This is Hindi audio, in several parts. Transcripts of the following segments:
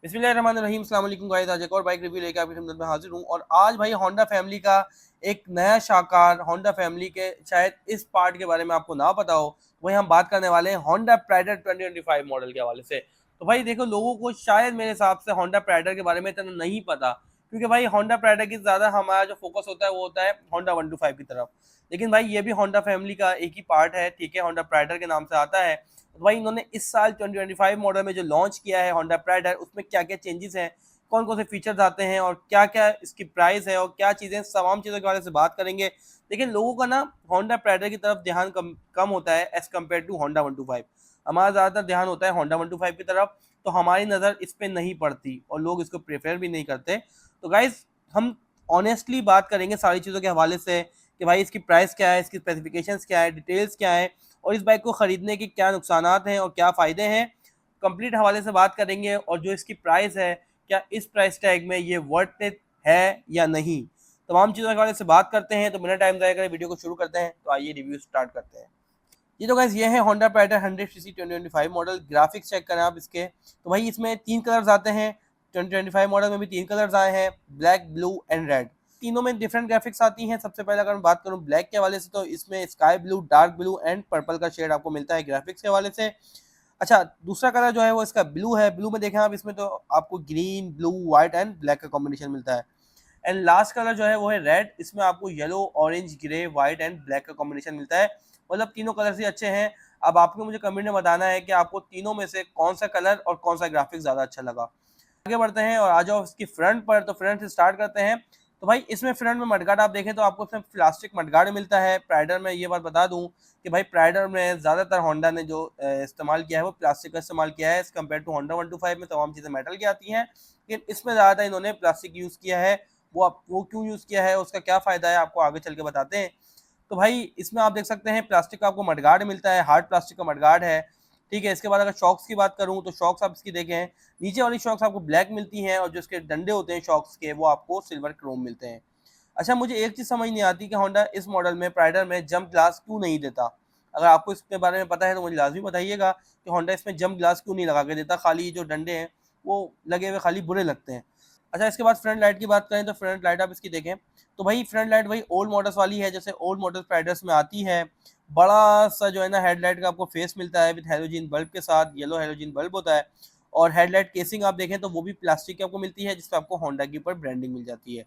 बिस्मिल्लाहिर्रहमानिर्रहीम, अस्सलाम वालेकुम गाइस। आज एक और बाइक रिव्यू लेकर आपकी खिदमत में हाजिर हूँ और आज भाई होंडा फैमिली का एक नया शाकार होंडा फैमिली के शायद इस पार्ट के बारे में आपको ना पता हो, वही हम बात करने वाले हैं होंडा प्राइडर 2025 मॉडल के हवाले से। तो भाई देखो, लोगों को शायद मेरे हिसाब से होंडा प्राइडर के बारे में इतना नहीं पता, क्योंकि भाई होंडा प्राइडर की ज़्यादा हमारा जो फोकस होता है वो होता है होंडा 125 की तरफ। लेकिन भाई ये भी होंडा फैमिली का एक ही पार्ट है, ठीक है, होंडा प्राइडर के नाम से आता है। तो भाई इन्होंने इस साल 2025 मॉडल में जो लॉन्च किया है होंडा प्राइडर, उसमें क्या क्या चेंजेस हैं, कौन कौन से फीचर्स आते हैं और क्या क्या इसकी प्राइस है और क्या चीज़ें, तमाम चीज़ों के बारे में बात करेंगे। लेकिन लोगों का ना होंडा प्राइडर की तरफ ध्यान कम कम होता है एज कम्पेयर टू होंडा 125। हमारा ज़्यादातर ध्यान होता है होंडा 125 की तरफ, तो हमारी नज़र इस पर नहीं पड़ती और लोग इसको प्रेफर भी नहीं करते। तो गाइज, हम ऑनेस्टली बात करेंगे सारी चीज़ों के हवाले से कि भाई इसकी प्राइस क्या है, इसकी स्पेसिफिकेशंस क्या है, डिटेल्स क्या है और इस बाइक को ख़रीदने के क्या नुकसानात हैं और क्या फ़ायदे हैं। कंप्लीट हवाले से बात करेंगे और जो इसकी प्राइस है, क्या इस प्राइस टैग में ये वर्थ इट है या नहीं, तमाम चीज़ों के बारे में बात करते हैं। तो बिना टाइम ज़ाया करे वीडियो को शुरू करते हैं। तो आइए रिव्यू स्टार्ट करते हैं। ये तो गाइस, ये है Honda Prider 100cc 2025 model. Graphics check करें आप इसके, तो भाई इसमें 3 कलर्स आते हैं। 2025 मॉडल में भी 3 कलर्स आए हैं, ब्लैक, ब्लू एंड रेड। तीनों में डिफरेंट ग्राफिक्स आती हैं। सबसे पहले अगर मैं बात करूं ब्लैक के हवाले से, तो इसमें sky blue, dark blue and purple का शेड आपको मिलता है ग्राफिक्स के हवाले से। अच्छा, दूसरा कलर जो है वो इसका ब्लू है। ब्लू में देखें आप, इसमें तो आपको green, blue, white and black का कॉम्बिनेशन मिलता है। एंड लास्ट कलर जो है वो है रेड। इसमें आपको yellow, orange, grey, white and black का कॉम्बिनेशन मिलता है। मतलब तीनों कलर ही अच्छे हैं। अब आपको मुझे कमेंट में बताना है कि आपको तीनों में से कौन सा कलर और कौन सा ग्राफिक्स ज़्यादा अच्छा लगा। आगे बढ़ते हैं और आ जाओ इसकी फ्रंट पर। तो फ्रंट से स्टार्ट करते हैं। तो भाई इसमें फ्रंट में मडगार्ड आप देखें तो आपको इसमें प्लास्टिक मडगार्ड मिलता है। प्राइडर में ये बात बता दूं कि भाई प्राइडर में ज़्यादातर होंडा ने जो इस्तेमाल किया है वो प्लास्टिक का इस्तेमाल किया है, एज़ कम्पेयर टू होंडा 125 में तमाम चीज़ें मेटल की आती हैं। लेकिन इसमें ज़्यादा इन्होंने प्लास्टिक यूज़ किया है। वो क्यों यूज़ किया है, उसका क्या फ़ायदा है, आपको आगे चल के बताते हैं। तो भाई इसमें आप देख सकते हैं प्लास्टिक का आपको मडगार्ड मिलता है, हार्ड प्लास्टिक का मडगार्ड है, ठीक है। इसके बाद अगर शॉक्स की बात करूं तो शॉक्स आप इसकी देखें, नीचे वाली शॉक्स आपको ब्लैक मिलती हैं और जो इसके डंडे होते हैं शॉक्स के, वो आपको सिल्वर क्रोम मिलते हैं। अच्छा, मुझे एक चीज़ समझ नहीं आती कि होंडा इस मॉडल में, प्राइडर में, जंप ग्लास क्यों नहीं देता। अगर आपको इसके बारे में पता है तो मुझे लाजमी बताइएगा कि होंडा इसमें जंप ग्लास क्यों नहीं लगा के देता। खाली जो डंडे हैं वो लगे हुए खाली बुरे लगते हैं। अच्छा, इसके बाद फ्रंट लाइट की बात करें तो फ्रंट लाइट आप इसकी देखें तो भाई फ्रंट लाइट वही ओल्ड मॉडल्स वाली है जैसे ओल्ड मॉडल प्राइडर्स में आती है। बड़ा सा जो है ना हेडलाइट का आपको फेस मिलता है विद हेलोजन बल्ब के साथ, येलो हेलोजन बल्ब होता है। और हेडलाइट केसिंग आप देखें तो वो भी प्लास्टिक की आपको मिलती है, जिसपे आपको होंडा के ऊपर ब्रांडिंग मिल जाती है,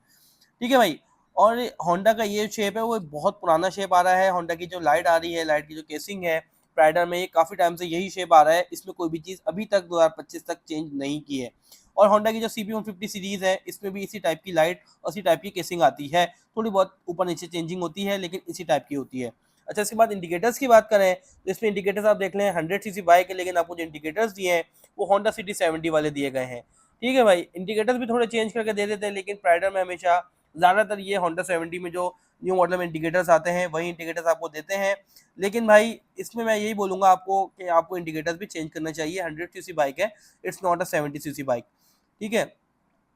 ठीक है भाई। और होंडा का ये शेप है वो बहुत पुराना शेप आ रहा है। होंडा की जो लाइट आ रही है, लाइट की जो केसिंग है प्राइडर में, ये काफ़ी टाइम से यही शेप आ रहा है। इसमें कोई भी चीज़ अभी तक 2025 तक चेंज नहीं की है। और होंडा की जो CB150 सीरीज़ है, इसमें भी इसी टाइप की लाइट और इसी टाइप की केसिंग आती है। थोड़ी बहुत ऊपर नीचे चेंजिंग होती है, लेकिन इसी टाइप की होती है। अच्छा, इसके बाद इंडिकेटर्स की बात करें तो इसमें इंडिकेटर्स आप देख लें, 100cc बाइक है लेकिन आपको जो इंडिकेटर्स दिए हैं वो होंडा सिटी 70 वाले दिए गए हैं, ठीक है भाई। इंडिकेटर्स भी थोड़े चेंज करके दे देते हैं, लेकिन प्राइडर में हमेशा ज़्यादातर ये होंडा 70 में जो न्यू मॉडल में इंडिकेटर्स आते हैं वही इंडिकेटर्स आपको देते हैं। लेकिन भाई इसमें मैं यही बोलूँगा आपको कि आपको इंडिकेटर्स भी चेंज करना चाहिए। 100cc बाइक है, it's not a 70cc bike, ठीक है।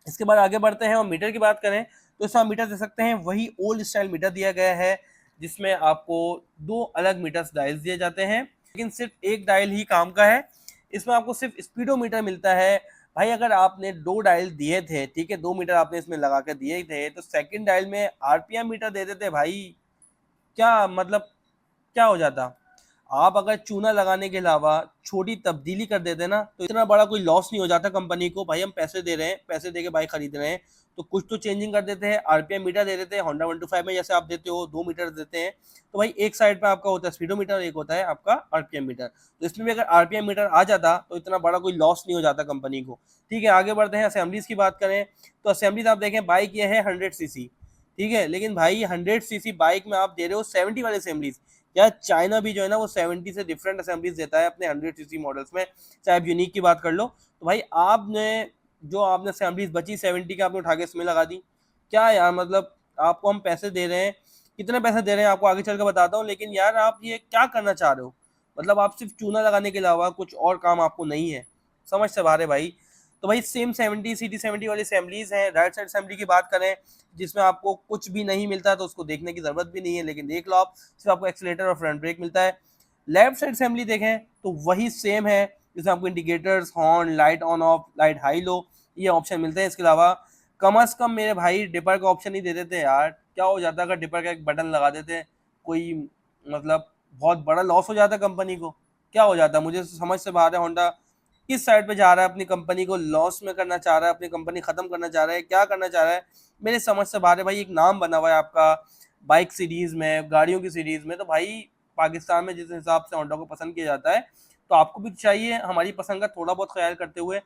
इसके बाद आगे बढ़ते हैं और मीटर की बात करें तो इसमें आप मीटर दे सकते हैं, वही ओल्ड स्टाइल मीटर दिया गया है जिसमें आपको 2 अलग मीटर्स डायल्स दिए जाते हैं, लेकिन सिर्फ एक डायल ही काम का है। इसमें आपको सिर्फ स्पीडोमीटर मिलता है। भाई अगर आपने 2 डायल दिए थे, ठीक है, 2 मीटर आपने इसमें लगा कर दिए थे, तो सेकंड डायल में RPM मीटर दे देते भाई। क्या मतलब, क्या हो जाता। आप अगर चूना लगाने के अलावा छोटी तब्दीली कर देते ना, तो इतना बड़ा कोई लॉस नहीं हो जाता कंपनी को। भाई हम पैसे दे रहे हैं, पैसे दे के बाइक खरीद रहे हैं, तो कुछ तो चेंजिंग कर देते हैं। RPM मीटर दे देते हैं। होंडा 125 में जैसे आप देते हो 2 मीटर देते हैं, तो भाई एक साइड पे आपका होता है स्पीडोमीटर, एक होता है आपका RPM मीटर। तो इसमें भी अगर RPM मीटर आ जाता तो इतना बड़ा कोई लॉस नहीं हो जाता कंपनी को, ठीक है। आगे बढ़ते हैं, असेंबलीज की बात करें तो असेंबलीज आप देखें, बाइक ये है 100cc, ठीक है, लेकिन भाई 100cc बाइक में आप दे रहे हो 70 वाली असेंबलीज। यार चाइना भी जो है ना वो 70 से डिफरेंट असेंबलीज देता है अपने 100cc मॉडल्स में, चाहे आप यूनिक की बात कर लो। तो भाई आपने असेंबलीज बची 70 की आपने उठा के इसमें लगा दी। क्या यार, मतलब आपको हम पैसे दे रहे हैं, कितने पैसे दे रहे हैं आपको आगे चल के बताता हूँ, लेकिन यार आप ये क्या करना चाह रहे हो। मतलब आप सिर्फ चूना लगाने के अलावा कुछ और काम आपको नहीं है, समझ से बाहर है भाई। तो भाई सेम 70 वाली असेंबलीज हैं। राइट साइड असेंबली की बात करें जिसमें आपको कुछ भी नहीं मिलता, तो उसको देखने की जरूरत भी नहीं है, लेकिन देख लो आप, सिर्फ आपको एक्सीलेटर और फ्रंट ब्रेक मिलता है। लेफ्ट साइड असेंबली देखें तो वही सेम है, जिसमें आपको indicators, horn, light on off, light high low, ये ऑप्शन मिलते हैं। इसके अलावा कम अज़ कम मेरे भाई डिपर का ऑप्शन ही दे देते यार। क्या हो जाता अगर डिपर का एक बटन लगा देते, कोई मतलब बहुत बड़ा लॉस हो जाता कंपनी को। क्या हो जाता, मुझे समझ से बाहर है होंडा किस साइड पे जा रहा है, अपनी कंपनी को लॉस में करना चाह रहा है, अपनी कंपनी खत्म करना चाह रहा है, क्या करना चाह रहा है, मेरे समझ से बाहर है भाई। एक नाम बना हुआ है आपका बाइक सीरीज में, गाड़ियों की सीरीज में, तो भाई पाकिस्तान में जिस हिसाब से होंडा को पसंद किया जाता है, तो आपको भी चाहिए हमारी पसंद का थोड़ा बहुत ख्याल करते हुए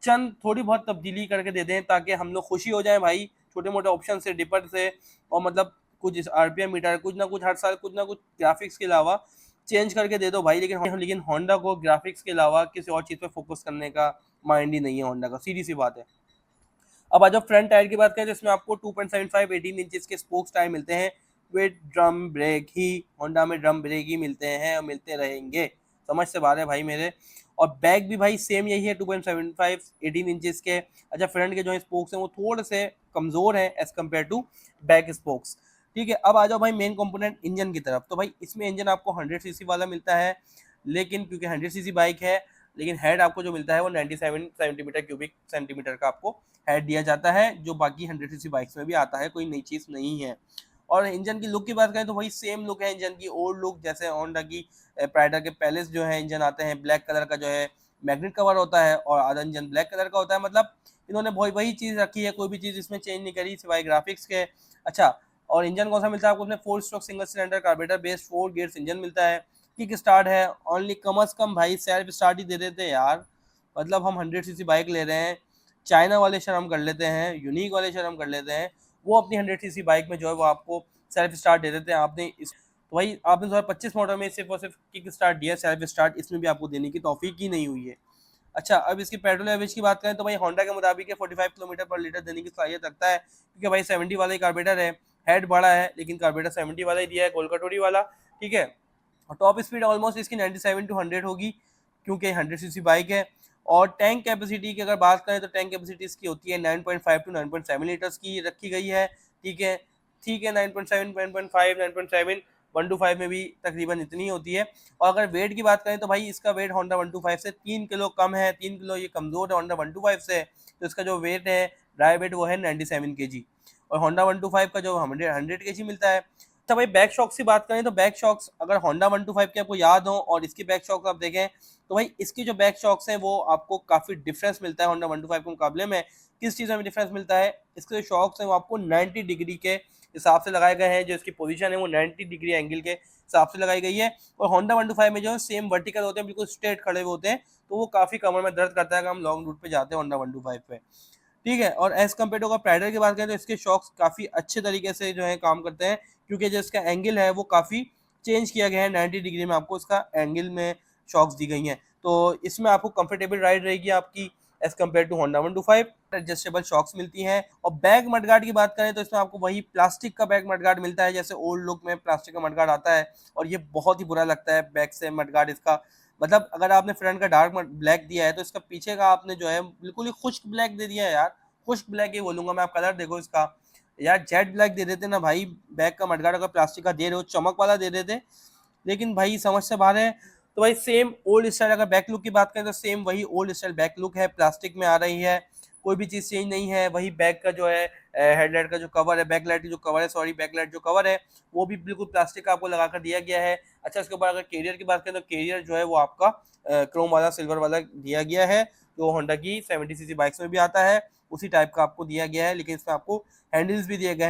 चंद थोड़ी बहुत तब्दीली करके दे दें, ताकि हम लोग खुशी हो जाएं भाई छोटे मोटे ऑप्शन से, डिपर से, और मतलब कुछ आरपीएम मीटर, कुछ ना कुछ हर साल कुछ ना कुछ ग्राफिक्स के अलावा चेंज करके दे दो भाई। लेकिन होंडा को ग्राफिक्स के अलावा किसी और चीज़ पे फोकस करने का माइंड ही नहीं है होंडा का, सीधी सी बात है। अब आ जाओ फ्रंट टायर की बात करें, तो इसमें आपको 2.75 18 इंचेस के स्पोक्स टायर मिलते हैं with drum brake he. Honda में ड्रम ब्रेक ही मिलते हैं और मिलते रहेंगे, समझ से बाहर है भाई मेरे। और बैक भी भाई सेम यही है, 2.75 18 इंचेस के। अच्छा, फ्रंट के जो स्पोक्स हैं वो थोड़े से कमज़ोर हैं as compare to back spokes. ठीक है, अब आ जाओ भाई मेन कंपोनेंट इंजन की तरफ। तो भाई इसमें इंजन आपको 100 सीसी वाला मिलता है, लेकिन क्योंकि 100 सीसी बाइक है, लेकिन हेड आपको जो मिलता है वो 97 सेंटीमीटर क्यूबिक सेंटीमीटर का आपको हेड दिया जाता है, जो बाकी 100 सीसी बाइक्स में भी आता है, कोई नई चीज़ नहीं है। और इंजन की लुक की बात करें तो वही सेम लुक है इंजन की, ओल्ड लुक, जैसे होंडा की प्राइडर के पैलेस जो है इंजन आते हैं, ब्लैक कलर का जो है मैग्नेट कवर होता है और आधा इंजन ब्लैक कलर का होता है। मतलब इन्होंने वही चीज़ रखी है, कोई भी चीज़ इसमें चेंज नहीं करी सिवाय ग्राफिक्स के। अच्छा, और इंजन कौन सा मिलता है आपको उसमें, 4 stroke single cylinder carburettor based 4 gears engine मिलता है। किक स्टार्ट है ओनली, कम अज़ कम भाई सेल्फ स्टार्ट ही दे देते हैं यार। मतलब हम 100 सीसी बाइक ले रहे हैं, चाइना वाले शर्म कर लेते हैं, यूनिक वाले शर्म कर लेते हैं, वो अपनी 100 सीसी बाइक में जो है वो आपको सेल्फ स्टार्ट दे देते हैं। आपने इस तो भाई आपने 2025 मॉडल में सिर्फ और सिर्फ किक स्टार्ट दिया, सेल्फ स्टार्ट इसमें भी आपको देने की तौफीक ही नहीं हुई है। अच्छा, अब इसकी पेट्रोल एवरेज की बात करें तो भाई होंडा के मुताबिक 45 किलोमीटर पर लीटर देने की सलाहियत रखता है, क्योंकि भाई 70 वाला ही कार्बोरेटर है। हेड बड़ा है लेकिन कार्बोरेटर 70 वाला ही दिया है, गोल कटोरी वाला। ठीक है, और टॉप स्पीड ऑलमोस्ट इसकी 97 टू 100 होगी, क्योंकि 100 सीसी बाइक है। और टैंक कैपेसिटी की अगर बात करें तो टैंक कैपेसिटी इसकी होती है 9.5 टू 9.7 लीटर्स की रखी गई है। ठीक है, 9.7, 9.5, 9.7, 125 में भी तकरीबन इतनी होती है। और अगर वेट की बात करें तो भाई इसका वेट होंडा 125 से 3 किलो कम है, 3 किलो ये कमज़ोर है होंडा 125 से। तो इसका जो वेट है, ड्राई वेट, वो है 97 kg, और होंडा 125 का जो 100 kg मिलता है। अच्छा भाई, बैक शॉक्स की बात करें तो बैक शॉक्स अगर होंडा 125 के आपको याद हो और इसकी बैक शॉक्स आप देखें, तो भाई इसकी जो बैक शॉक्स हैं वो आपको काफ़ी डिफरेंस मिलता है होंडा 125 के मुकाबले में। किस चीज़ में डिफरेंस मिलता है, इसके जो शॉक्स हैं वो आपको 90 डिग्री के हिसाब से लगाए गए हैं, जो इसकी पोजीशन है वो 90 डिग्री एंगल के हिसाब से लगाई गई है। और होंडा 125 में जो है सेम वर्टिकल होते हैं, बिल्कुल स्ट्रेट खड़े हुए होते हैं, तो वो काफ़ी कमर में दर्द करता है अगर हम लॉन्ग रूट पे जाते हैं होंडा 125 पे। ठीक है, और एज कम्पेयर टू अगर प्राइडर की बात करें तो इसके शॉक्स काफ़ी अच्छे तरीके से जो है काम करते हैं, क्योंकि जो इसका एंगल है वो काफ़ी चेंज किया गया है, 90 डिग्री में आपको इसका एंगल में शॉक्स दी गई हैं। तो इसमें आपको कंफर्टेबल राइड रहेगी आपकी as compare to Honda 125। Adjustable shocks मिलती हैं। और बैक मडगार्ड की बात करें तो इसमें आपको वही प्लास्टिक का बैक मडगार्ड मिलता है, जैसे ओल्ड लुक में प्लास्टिक का मडगार्ड आता है, और ये बहुत ही बुरा लगता है बैक से मडगार्ड इसका। मतलब अगर आपने फ्रंट का डार्क ब्लैक दिया है तो इसका पीछे का आपने जो है बिल्कुल ही खुश्क ब्लैक दे दिया है यार। खुश्क ब्लैक ही बोलूंगा मैं, आप कलर देखो इसका यार, जेट ब्लैक दे देते ना भाई। बैक का मडगार्ड अगर प्लास्टिक का दे रहे हो, चमक वाला दे देते, लेकिन भाई समझ से बाहर है। तो भाई सेम ओल्ड स्टाइल, अगर बैक लुक की बात करें तो सेम वही ओल्ड स्टाइल बैक लुक है, प्लास्टिक में आ रही है, कोई भी चीज़ चेंज नहीं है। वही बैक का जो है हेडलाइट का जो कवर है, बैकलाइट की जो कवर है, सॉरी बैकलाइट जो कवर है वो भी बिल्कुल प्लास्टिक का आपको लगा कर दिया गया है। अच्छा, इसके ऊपर अगर कैरियर की बात करें तो कैरियर जो है वो आपका क्रोम वाला, सिल्वर वाला दिया गया है, जो होंडा की 70 सीसी बाइक्स में भी आता है, उसी टाइप का आपको दिया गया है। लेकिन इसमें आपको हैंडल्स भी दिए गए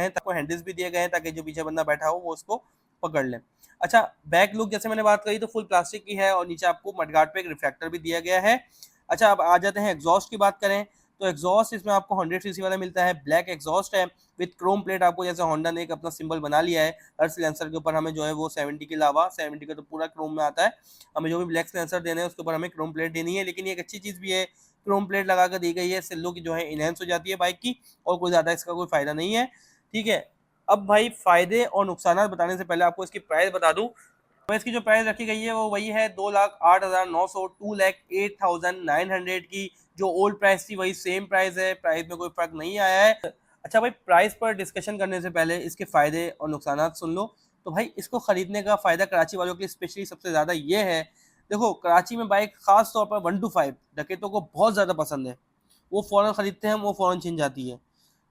हैं, ताकि जो पीछे बंदा बैठा हो वो उसको पकड़ ले। अच्छा, बैक लुक जैसे मैंने बात करी तो फुल प्लास्टिक की है, और नीचे आपको मडगार्ड पे एक रिफ्लेक्टर भी दिया गया है। अच्छा, अब आ जाते हैं एग्जॉस्ट की बात करें तो एग्जॉस्ट इसमें आपको 100 सीसी वाला मिलता है, ब्लैक एग्जॉस्ट है विद क्रोम प्लेट। आपको जैसे होंडा ने एक अपना सिंबल बना लिया है, हर सिलेंसर के ऊपर हमें जो है वो 70 के अलावा, 70 का तो पूरा क्रोम में आता है, हमें जो भी ब्लैक सिलेंसर देने हैं उसके ऊपर हमें क्रोम प्लेट देनी है। लेकिन ये एक अच्छी चीज़ भी है, क्रोम प्लेट लगा कर दी गई है, इससे लुक जो है इनहेंस हो जाती है बाइक की, और कोई ज़्यादा इसका कोई फ़ायदा नहीं है। ठीक है, अब भाई फ़ायदे और नुकसान बताने से पहले आपको इसकी प्राइस बता दूँ। तो इसकी जो प्राइस रखी गई है वो वही है 2,08,900, 2,08,900 की। जो ओल्ड प्राइस थी वही सेम प्राइस है, प्राइस में कोई फर्क नहीं आया है। अच्छा भाई, प्राइस पर डिस्कशन करने से पहले इसके फ़ायदे और नुकसान सुन लो। तो भाई इसको ख़रीदने का फ़ायदा कराची वालों के लिए स्पेशली सबसे ज़्यादा ये है देखो कराची में बाइक खास तौर पर 125 डकैतों को बहुत ज़्यादा पसंद है, वो फ़ौरन ख़रीदते हैं, वो फ़ौरन छिन जाती है।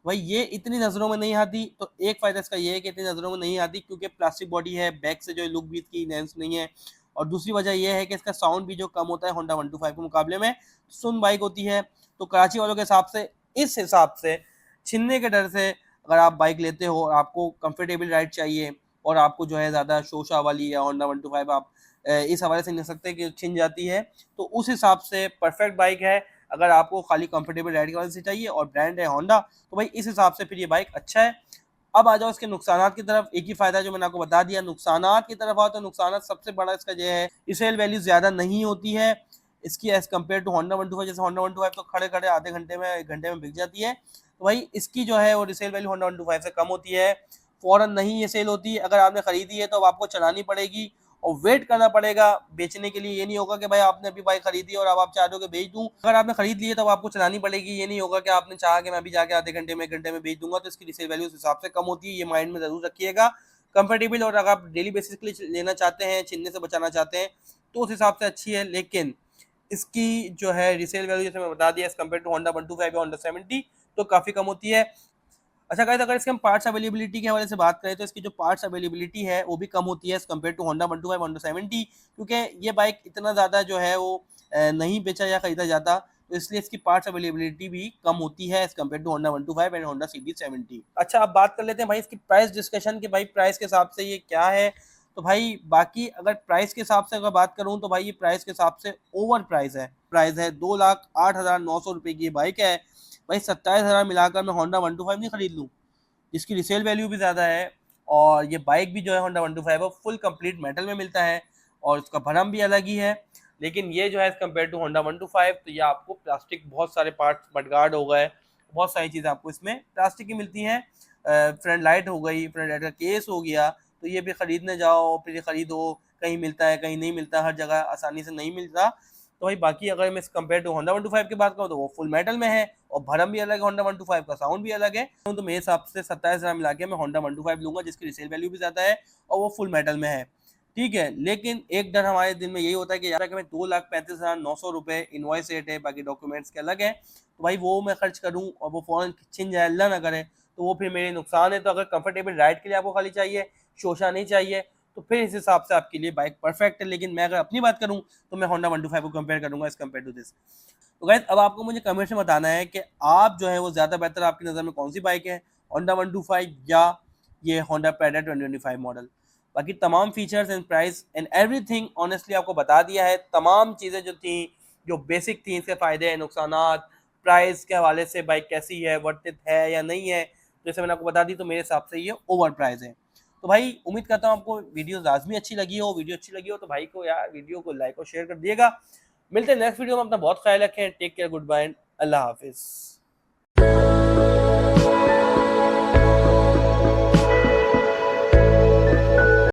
भाई ये इतनी नज़रों में नहीं आती, तो एक फ़ायदा इसका ये है कि इतनी नज़रों में नहीं आती क्योंकि प्लास्टिक बॉडी है, बैक से जो लुक भी इसकी इनहेंस नहीं है, और दूसरी वजह ये है कि इसका साउंड भी जो कम होता है होंडा 125 के मुकाबले में, सुन बाइक होती है। तो कराची वालों के हिसाब से, इस हिसाब से छीनने के डर से अगर आप बाइक लेते हो और आपको कंफर्टेबल राइड चाहिए और आपको जो है ज़्यादा शोशा वाली या होंडा 125 आप इस हवाले से नहीं सकते कि छिन जाती है, तो उस हिसाब से परफेक्ट बाइक है। अगर आपको खाली कंफर्टेबल राइड की वजह से चाहिए और ब्रांड है होंडा, तो भाई इस हिसाब से फिर ये बाइक अच्छा है। अब आ जाओ इसके नुकसानात की तरफ। एक ही फ़ायदा जो मैंने आपको बता दिया। नुकसानात की तरफ आओ तो नुकसानात सबसे बड़ा इसका ये है, रीसेल वैल्यू ज़्यादा नहीं होती है इसकी एज़ कम्पेयर टू होंडा 125। जैसे होंडा 125 तो खड़े खड़े आधे घंटे में, 1 घंटे में बिक जाती है, तो भाई इसकी जो है वो रीसेल वैल्यू होंडा 125 से कम होती है, फ़ौरन नहीं ये सेल होती। अगर आपने ख़रीदी है तो अब आपको चलानी पड़ेगी और वेट करना पड़ेगा बेचने के लिए। ये नहीं होगा कि भाई आपने अभी बाइक खरीदी और अब आप चाह रहे हो कि बेच दूं। अगर आपने खरीद ली है तो आपको चलानी पड़ेगी। ये नहीं होगा कि आपने चाहा कि मैं अभी जाके आधे घंटे में, 1 घंटे में बेच दूंगा। तो इसकी रीसेल वैल्यू उस हिसाब से कम होती है, ये माइंड में जरूर रखिएगा। कंफर्टेबल और अगर आप डेली बेसिस के लिए लेना चाहते हैं, छीनने से बचाना चाहते हैं, तो उस हिसाब से अच्छी है। लेकिन इसकी जो है रीसेल वैल्यू जैसे मैं बता दिया एज कम्पेयर टू होंडा 125 या होंडा 70 तो काफ़ी कम होती है। अच्छा गाइस, अगर इसके हम पार्ट्स अवेलेबिलिटी के हवाले से बात करें तो इसकी जो पार्ट्स अवेलेबिलिटी है वो भी कम होती है as compare to Honda 125 Honda 70, क्योंकि ये बाइक इतना ज़्यादा जो है वो नहीं बेचा या ख़रीदा जाता, तो इसलिए इसकी पार्ट्स अवेलेबिलिटी भी कम होती है as compare to Honda 125 and Honda CD 70। अच्छा, अब बात कर लेते हैं भाई इसकी प्राइस डिस्कशन की। भाई प्राइस के हिसाब से ये क्या है, तो भाई बाकी अगर प्राइस के हिसाब से अगर बात करूँ तो भाई ये प्राइस के हिसाब से ओवर प्राइस है 2,08,900 रुपये की बाइक है। भाई 27,000 मिलाकर मैं होंडा 125 नहीं खरीद लूँ, जिसकी रिसेल वैल्यू भी ज़्यादा है, और ये बाइक भी जो है होंडा 125 वो फुल कंप्लीट मेटल में मिलता है और उसका भरम भी अलग ही है। लेकिन ये जो है एज़ कम्पेयर टू होंडा 125 तो ये आपको प्लास्टिक, बहुत सारे पार्ट्स, मडगार्ड हो गए, बहुत सारी चीज़ें आपको इसमें प्लास्टिक की मिलती हैं। फ्रंट लाइट हो गई, फ्रंट लाइट का केस हो गया, तो ये भी ख़रीदने जाओ फिर ये ख़रीदो, कहीं मिलता है कहीं नहीं मिलता, हर जगह आसानी से नहीं मिलता। तो भाई बाकी अगर मैं कंपेयर टू होंडा 125 की बात करूँ तो वो फुल मेटल में है और भरम भी अलग है, होंडा 125 का साउंड भी अलग है। तो मेरे हिसाब से 27,000 मिला के मैं होंडा 125 लूँगा, जिसकी रिसेल वैल्यू भी ज़्यादा है और वो फुल मेटल में है। ठीक है, लेकिन एक डर हमारे दिल में यही होता है कि यार कि मैं 2,35,900 रुपये इनवॉइस रेट है, बाकी डॉक्यूमेंट्स के अलग हैं, तो भाई वो मैं खर्च करूँ और वो फ़ौरन छिन जाए, अल्लाह ना करे, तो वो फिर मेरे नुकसान है। तो अगर कंफर्टेबल राइड के लिए आपको खाली चाहिए, शोशा नहीं चाहिए, तो फिर इस हिसाब से आपके लिए बाइक परफेक्ट है। लेकिन मैं अगर अपनी बात करूँ तो मैं होंडा 125 को कंपेयर करूँगा एज़ कम्पेयर टू दिस। तो गाइस, अब आपको मुझे कमेंट्स में बताना है कि आप जो है वो ज़्यादा बेहतर आपकी नज़र में कौन सी बाइक है, होंडा 125 या ये होंडा पैडेट 2025 मॉडल। बाकी तमाम features and price and everything honestly आपको बता दिया है। तमाम चीज़ें जो थी, जो बेसिक थी, इसके फ़ायदे हैं, नुकसानात, प्राइस के हवाले से बाइक कैसी है, वर्थ इट है या नहीं है, जैसे मैंने आपको बता दी, तो मेरे हिसाब से ये ओवर प्राइस है। तो भाई उम्मीद करता हूँ आपको वीडियो लाजमी अच्छी लगी हो। वीडियो अच्छी लगी हो तो भाई को यार वीडियो को लाइक और शेयर कर दिएगा। मिलते हैं नेक्स्ट वीडियो में। अपना बहुत ख्याल रखें। टेक केयर, गुड बाय, अल्लाह हाफिज़।